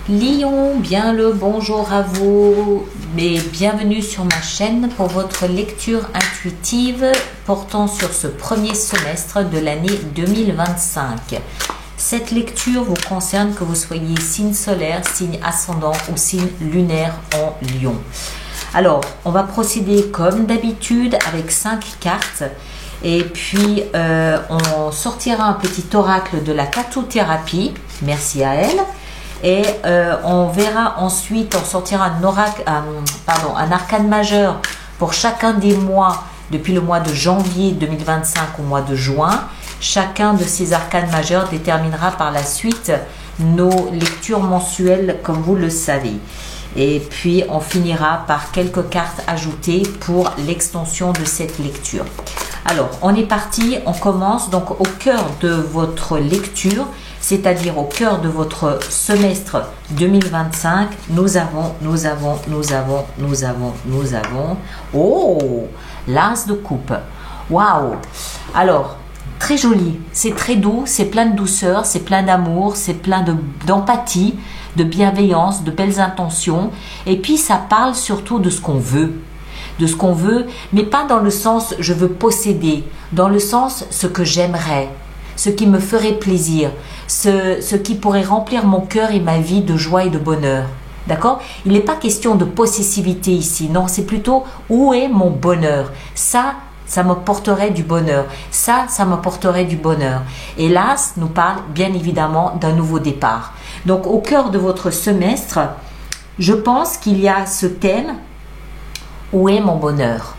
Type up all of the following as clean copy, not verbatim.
Lion, bien le bonjour à vous et bienvenue sur ma chaîne pour votre lecture intuitive portant sur ce premier semestre de l'année 2025. Cette lecture vous concerne que vous soyez signe solaire, signe ascendant ou signe lunaire en Lion. Alors, on va procéder comme d'habitude avec 5 cartes et puis on sortira un petit oracle de la cathothérapie, merci à elle. Et on verra ensuite, on sortira un arcane majeur pour chacun des mois depuis le mois de janvier 2025 au mois de juin. Chacun de ces arcanes majeurs déterminera par la suite nos lectures mensuelles comme vous le savez. Et puis on finira par quelques cartes ajoutées pour l'extension de cette lecture. Alors on est parti, on commence donc au cœur de votre lecture, c'est-à-dire au cœur de votre semestre 2025, nous avons, oh, l'as de coupe. Waouh! Alors, très joli, c'est très doux, c'est plein de douceur, c'est plein d'amour, c'est plein d'empathie, de bienveillance, de belles intentions. Et puis, ça parle surtout de ce qu'on veut. De ce qu'on veut, mais pas dans le sens je veux posséder, dans le sens ce que j'aimerais, ce qui me ferait plaisir, ce qui pourrait remplir mon cœur et ma vie de joie et de bonheur. D'accord? Il n'est pas question de possessivité ici, non, c'est plutôt où est mon bonheur? Ça m'apporterait du bonheur. Ça m'apporterait du bonheur. Et l'As nous parle bien évidemment d'un nouveau départ. Donc au cœur de votre semestre, je pense qu'il y a ce thème, où est mon bonheur?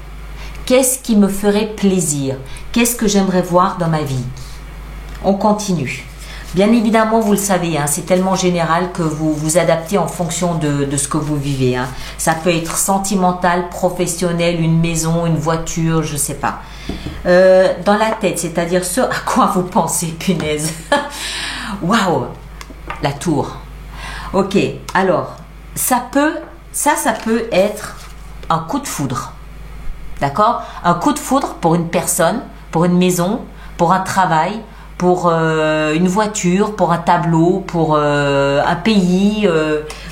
Qu'est-ce qui me ferait plaisir? Qu'est-ce que j'aimerais voir dans ma vie? On continue. Bien évidemment, vous le savez, hein, c'est tellement général que vous vous adaptez en fonction de ce que vous vivez. Hein. Ça peut être sentimental, professionnel, une maison, une voiture, je ne sais pas. Dans la tête, c'est-à-dire ce à quoi vous pensez, punaise. Waouh, la tour. Ok, alors, ça peut être un coup de foudre. D'accord? Un coup de foudre pour une personne, pour une maison, pour un travail, pour une voiture, pour un tableau, pour un pays,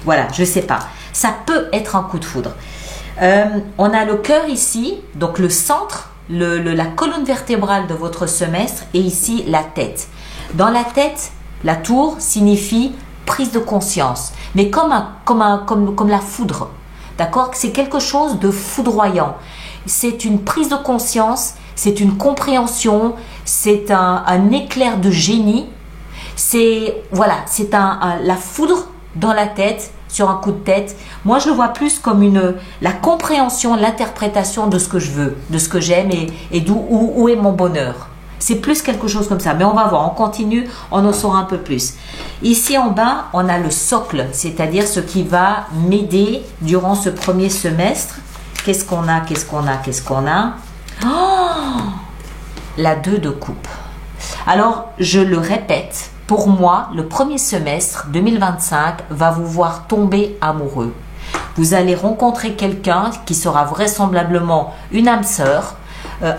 voilà, je sais pas. Ça peut être un coup de foudre. On a le cœur ici, donc le centre, la colonne vertébrale de votre semestre, et ici la tête. Dans la tête, la tour signifie prise de conscience, mais comme la foudre. D'accord? C'est quelque chose de foudroyant. C'est une prise de conscience, c'est une compréhension, c'est un éclair de génie. C'est la foudre dans la tête, sur un coup de tête. Moi, je le vois plus comme la compréhension, l'interprétation de ce que je veux, de ce que j'aime et où est mon bonheur. C'est plus quelque chose comme ça. Mais on va voir, on continue, on en saura un peu plus. Ici en bas, on a le socle, c'est-à-dire ce qui va m'aider durant ce premier semestre. Qu'est-ce qu'on a? Oh, la 2 de coupe. Alors, je le répète, pour moi, le premier semestre 2025 va vous voir tomber amoureux. Vous allez rencontrer quelqu'un qui sera vraisemblablement une âme sœur.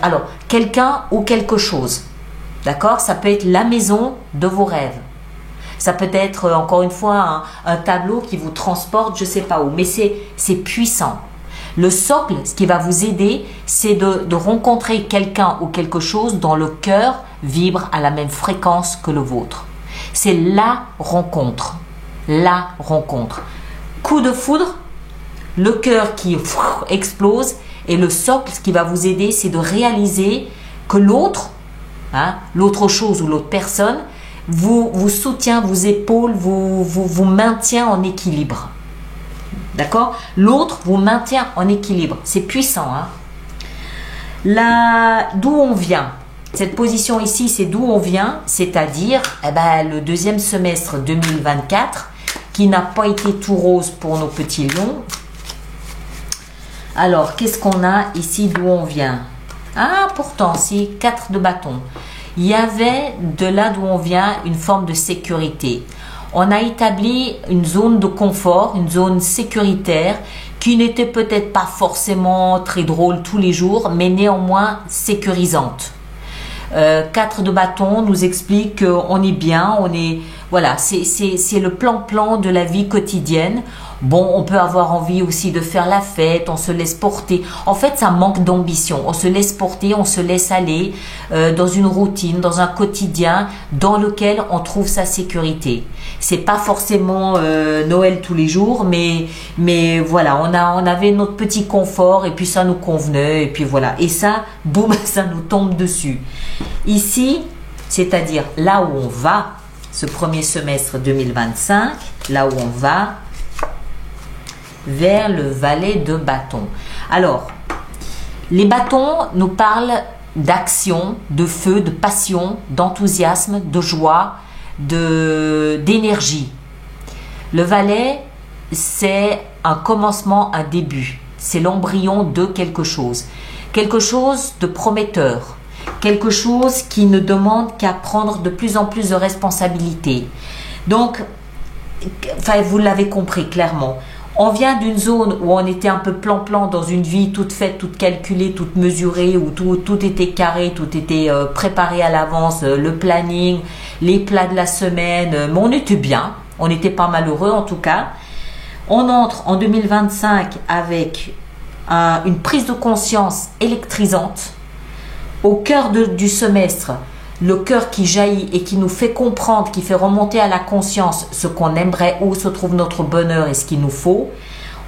Alors, quelqu'un ou quelque chose, d'accord? Ça peut être la maison de vos rêves. Ça peut être, encore une fois, un tableau qui vous transporte, je ne sais pas où, mais c'est puissant. Le socle, ce qui va vous aider, c'est de rencontrer quelqu'un ou quelque chose dont le cœur vibre à la même fréquence que le vôtre. C'est la rencontre. La rencontre. Coup de foudre, le cœur qui explose. Et le socle, ce qui va vous aider, c'est de réaliser que l'autre, l'autre chose ou l'autre personne, vous soutient, vous épaule, vous maintient en équilibre. D'accord? L'autre vous maintient en équilibre. C'est puissant. D'où on vient. Cette position ici, c'est d'où on vient, c'est-à-dire le deuxième semestre 2024, qui n'a pas été tout rose pour nos petits lions. Alors, qu'est-ce qu'on a ici d'où on vient? Ah, pourtant, c'est 4 de bâton. Il y avait de là d'où on vient une forme de sécurité. On a établi une zone de confort, une zone sécuritaire qui n'était peut-être pas forcément très drôle tous les jours, mais néanmoins sécurisante. 4 de bâton nous explique qu'on est bien, on est, voilà, c'est le plan de la vie quotidienne. Bon, on peut avoir envie aussi de faire la fête, on se laisse porter. En fait, ça manque d'ambition. On se laisse porter, on se laisse aller dans une routine, dans un quotidien dans lequel on trouve sa sécurité. C'est pas forcément Noël tous les jours, mais voilà, on avait notre petit confort et puis ça nous convenait et puis voilà. Et ça, boum, ça nous tombe dessus. Ici, c'est-à-dire là où on va, ce premier semestre 2025, là où on va vers le valet de bâton. Alors, les bâtons nous parlent d'action, de feu, de passion, d'enthousiasme, de joie, d'énergie. Le valet, c'est un commencement, un début. C'est l'embryon de quelque chose de prometteur, quelque chose qui ne demande qu'à prendre de plus en plus de responsabilités. Donc, enfin, vous l'avez compris clairement. On vient d'une zone où on était un peu plan-plan dans une vie toute faite, toute calculée, toute mesurée, où tout était carré, tout était préparé à l'avance, le planning, les plats de la semaine, mais on était bien, on n'était pas malheureux en tout cas. On entre en 2025 avec une prise de conscience électrisante au cœur du semestre. Le cœur qui jaillit et qui nous fait comprendre, qui fait remonter à la conscience ce qu'on aimerait, où se trouve notre bonheur et ce qu'il nous faut.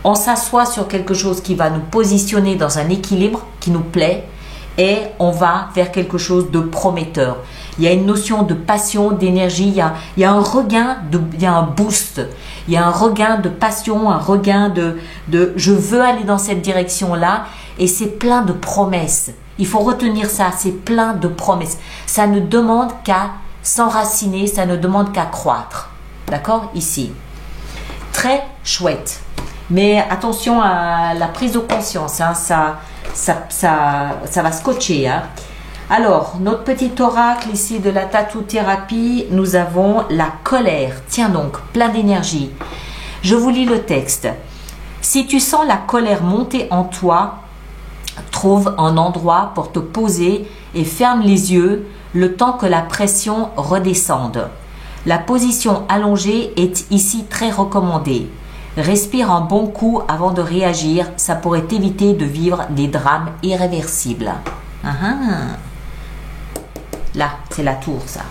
On s'assoit sur quelque chose qui va nous positionner dans un équilibre qui nous plaît et on va vers quelque chose de prometteur. Il y a une notion de passion, d'énergie, il y a un regain, il y a un boost, il y a un regain de passion, un regain de je veux aller dans cette direction-là et c'est plein de promesses. Il faut retenir ça, c'est plein de promesses. Ça ne demande qu'à s'enraciner, ça ne demande qu'à croître. D'accord? Ici. Très chouette. Mais attention à la prise de conscience, hein, ça va scotcher. Hein. Alors, notre petit oracle ici de la tatou-thérapie, nous avons la colère. Tiens donc, plein d'énergie. Je vous lis le texte. Si tu sens la colère monter en toi, trouve un endroit pour te poser et ferme les yeux le temps que la pression redescende. La position allongée est ici très recommandée. Respire un bon coup avant de réagir, ça pourrait éviter de vivre des drames irréversibles. Là, c'est la tour, ça.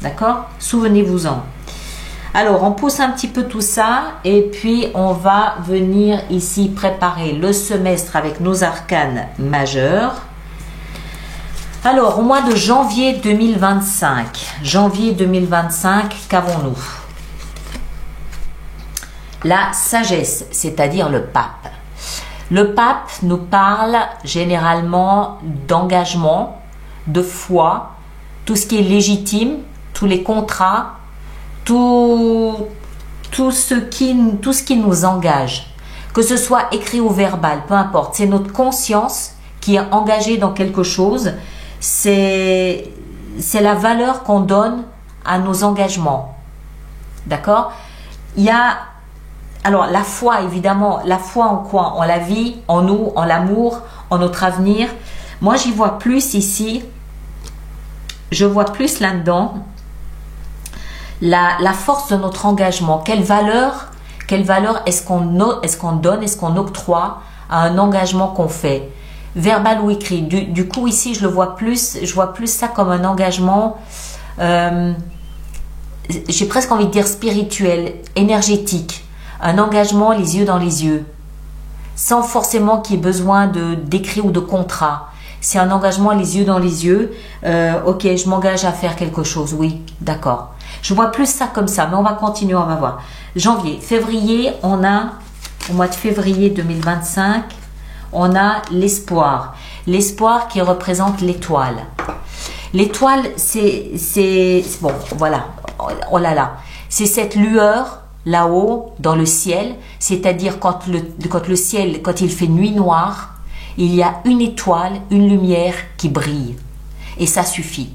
D'accord? Souvenez-vous-en. Alors, on pousse un petit peu tout ça et puis on va venir ici préparer le semestre avec nos arcanes majeurs. Alors, au mois de janvier 2025, qu'avons-nous? La sagesse, c'est-à-dire le pape. Le pape nous parle généralement d'engagement, de foi, tout ce qui est légitime, tous les contrats, tout ce qui nous engage, que ce soit écrit ou verbal, peu importe, c'est notre conscience qui est engagée dans quelque chose, c'est la valeur qu'on donne à nos engagements. D'accord? Il y a, alors la foi évidemment, la foi en quoi? En la vie, en nous, en l'amour, en notre avenir. Moi j'y vois plus ici, je vois plus là-dedans la force de notre engagement. Quelle valeur est-ce qu'on donne, est-ce qu'on octroie à un engagement qu'on fait, verbal ou écrit. Du coup ici je vois plus ça comme un engagement, j'ai presque envie de dire spirituel, énergétique, un engagement les yeux dans les yeux, sans forcément qu'il y ait besoin d'écrit ou de contrat. C'est un engagement les yeux dans les yeux. Ok, je m'engage à faire quelque chose. Oui, d'accord. Je vois plus ça comme ça, mais on va continuer, on va voir. Janvier, février, on a, au mois de février 2025, on a l'espoir. L'espoir qui représente l'étoile. L'étoile, c'est bon, voilà, oh là là. C'est cette lueur là-haut, dans le ciel, c'est-à-dire quand le ciel, quand il fait nuit noire, il y a une étoile, une lumière qui brille. Et ça suffit.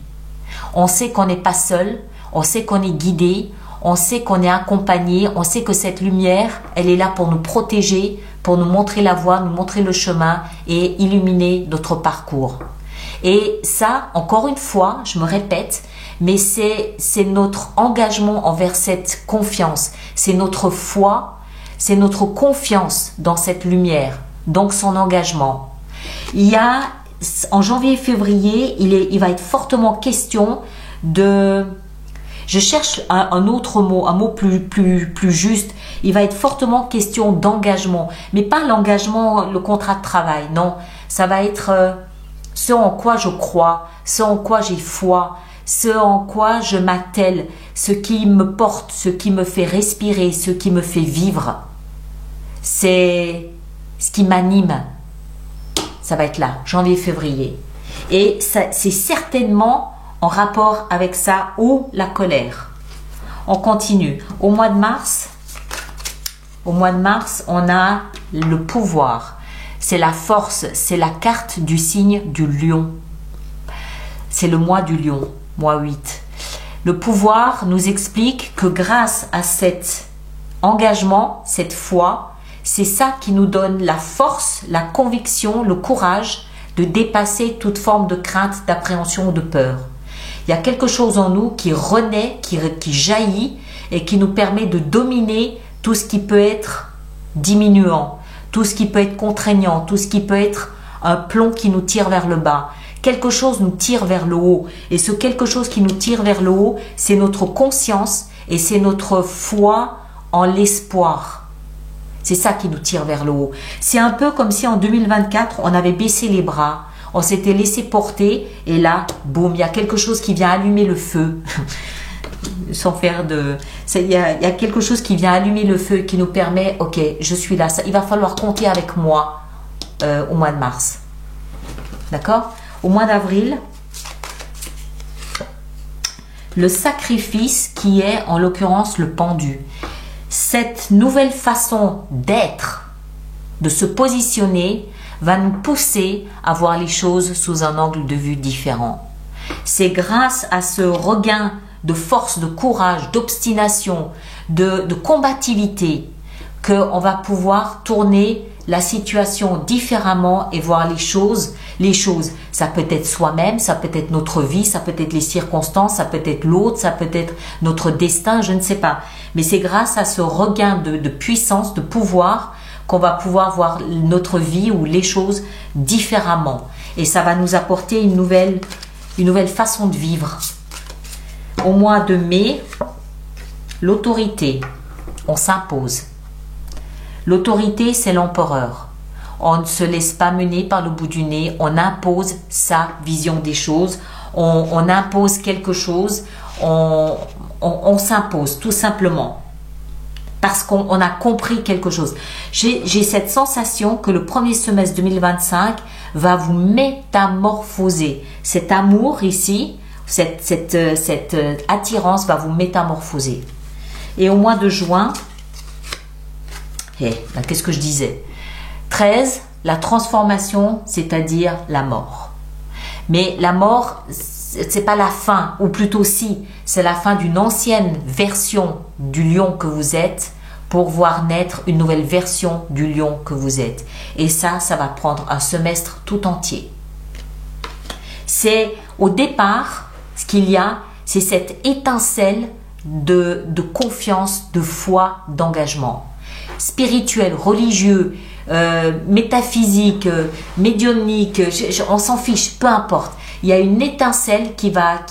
On sait qu'on n'est pas seul, on sait qu'on est guidé, on sait qu'on est accompagné, on sait que cette lumière, elle est là pour nous protéger, pour nous montrer la voie, nous montrer le chemin et illuminer notre parcours. Et ça, encore une fois, je me répète, mais c'est notre engagement envers cette confiance, c'est notre foi, c'est notre confiance dans cette lumière, donc son engagement. Il y a, en janvier et février, il va être fortement question de... Je cherche un autre mot, un mot plus juste. Il va être fortement question d'engagement, mais pas l'engagement, le contrat de travail, non. Ça va être ce en quoi je crois, ce en quoi j'ai foi, ce en quoi je m'attelle, ce qui me porte, ce qui me fait respirer, ce qui me fait vivre. C'est ce qui m'anime. Ça va être là, janvier-février. Et c'est certainement en rapport avec ça ou la colère. On continue. Au mois de mars, on a le pouvoir. C'est la force, c'est la carte du signe du lion. C'est le mois du lion, mois 8. Le pouvoir nous explique que grâce à cet engagement, cette foi, c'est ça qui nous donne la force, la conviction, le courage de dépasser toute forme de crainte, d'appréhension ou de peur. Il y a quelque chose en nous qui renaît, qui jaillit et qui nous permet de dominer tout ce qui peut être diminuant, tout ce qui peut être contraignant, tout ce qui peut être un plomb qui nous tire vers le bas. Quelque chose nous tire vers le haut. Et ce quelque chose qui nous tire vers le haut, c'est notre conscience et c'est notre foi en l'espoir. C'est ça qui nous tire vers le haut. C'est un peu comme si en 2024, on avait baissé les bras. On s'était laissé porter et là, boum, il y a quelque chose qui vient allumer le feu. Sans faire de... Il y a quelque chose qui vient allumer le feu et qui nous permet, ok, je suis là. Il va falloir compter avec moi au mois de mars. D'accord? Au mois d'avril, le sacrifice qui est en l'occurrence le pendu. Cette nouvelle façon d'être, de se positionner, va nous pousser à voir les choses sous un angle de vue différent. C'est grâce à ce regain de force, de courage, d'obstination, de combativité qu'on va pouvoir tourner la situation différemment et voir les choses. Ça peut être soi-même, ça peut être notre vie, ça peut être les circonstances, ça peut être l'autre, ça peut être notre destin, je ne sais pas. Mais c'est grâce à ce regain de puissance, de pouvoir, qu'on va pouvoir voir notre vie ou les choses différemment. Et ça va nous apporter une nouvelle façon de vivre. Au mois de mai, l'autorité, on s'impose. L'autorité, c'est l'empereur. On ne se laisse pas mener par le bout du nez, on impose sa vision des choses, on impose quelque chose, on s'impose tout simplement. Parce qu'on a compris quelque chose. J'ai cette sensation que le premier semestre 2025 va vous métamorphoser. Cet amour ici, cette attirance va vous métamorphoser. Et au mois de juin, qu'est-ce que je disais? 13, la transformation, c'est-à-dire la mort. Mais la mort, c'est pas la fin, ou plutôt si, c'est la fin d'une ancienne version du lion que vous êtes pour voir naître une nouvelle version du lion que vous êtes. Et ça va prendre un semestre tout entier. C'est au départ, ce qu'il y a, c'est cette étincelle de confiance, de foi, d'engagement. Spirituel, religieux, métaphysique, médiumnique, on s'en fiche, peu importe. Il y a une étincelle qui va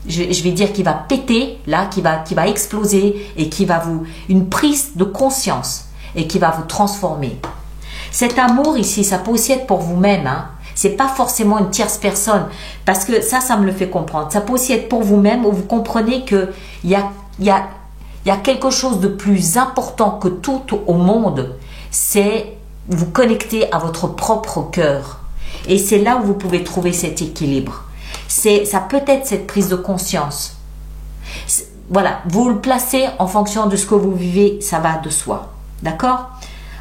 je vais dire qui va péter là, qui va exploser et qui va une prise de conscience et qui va vous transformer. Cet amour ici, ça peut aussi être pour vous-même, hein. C'est pas forcément une tierce personne, parce que ça me le fait comprendre. Ça peut aussi être pour vous-même, où vous comprenez que il y a quelque chose de plus important que tout au monde, c'est vous connecter à votre propre cœur. Et c'est là où vous pouvez trouver cet équilibre. Ça peut être cette prise de conscience. Voilà, vous le placez en fonction de ce que vous vivez, ça va de soi. D'accord?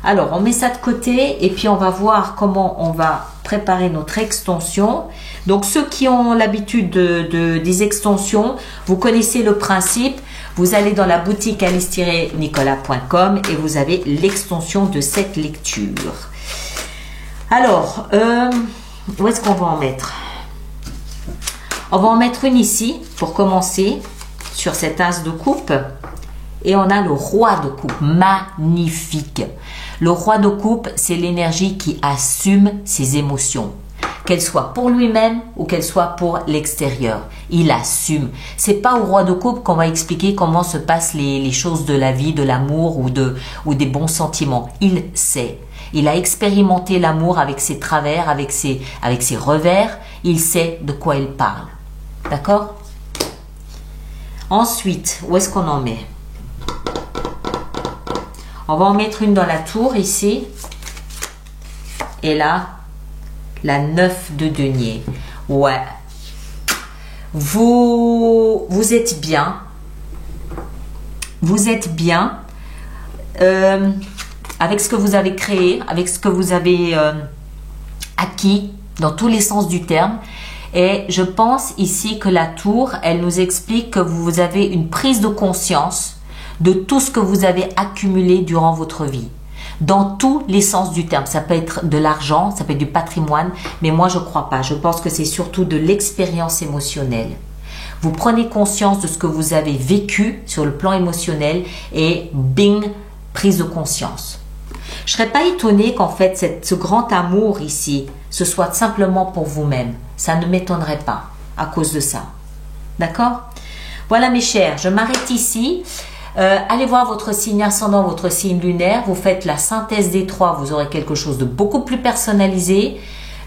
Alors, on met ça de côté et puis on va voir comment on va préparer notre extension. Donc, ceux qui ont l'habitude des extensions, vous connaissez le principe. Vous allez dans la boutique alice-nicolas.com et vous avez l'extension de cette lecture. Alors, où est-ce qu'on va en mettre? On va en mettre une ici pour commencer sur cet as de coupe. Et on a le roi de coupe, magnifique. Le roi de coupe, c'est l'énergie qui assume ses émotions. Qu'elle soit pour lui-même ou qu'elle soit pour l'extérieur. Il assume. C'est pas au roi de coupe qu'on va expliquer comment se passent les choses de la vie, de l'amour ou des bons sentiments. Il sait. Il a expérimenté l'amour avec ses travers, avec ses revers. Il sait de quoi il parle. D'accord? Ensuite, où est-ce qu'on en met? On va en mettre une dans la tour ici. Et là, la 9 de denier. Ouais. Vous êtes bien. Vous êtes bien avec ce que vous avez créé, avec ce que vous avez acquis dans tous les sens du terme. Et je pense ici que la tour, elle nous explique que vous avez une prise de conscience de tout ce que vous avez accumulé durant votre vie. Dans tous les sens du terme. Ça peut être de l'argent, ça peut être du patrimoine, mais moi je ne crois pas. Je pense que c'est surtout de l'expérience émotionnelle. Vous prenez conscience de ce que vous avez vécu sur le plan émotionnel et bing, prise de conscience. Je ne serais pas étonnée qu'en fait ce grand amour ici, ce soit simplement pour vous-même. Ça ne m'étonnerait pas à cause de ça. D'accord? Voilà mes chers, je m'arrête ici. Allez voir votre signe ascendant, votre signe lunaire. Vous faites la synthèse des trois. Vous aurez quelque chose de beaucoup plus personnalisé.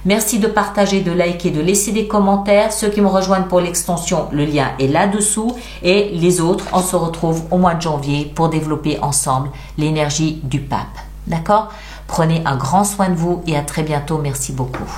Merci de partager, de liker, de laisser des commentaires. Ceux qui me rejoignent pour l'extension, le lien est là-dessous. Et les autres, on se retrouve au mois de janvier pour développer ensemble l'énergie du pape. D'accord? Prenez un grand soin de vous et à très bientôt. Merci beaucoup.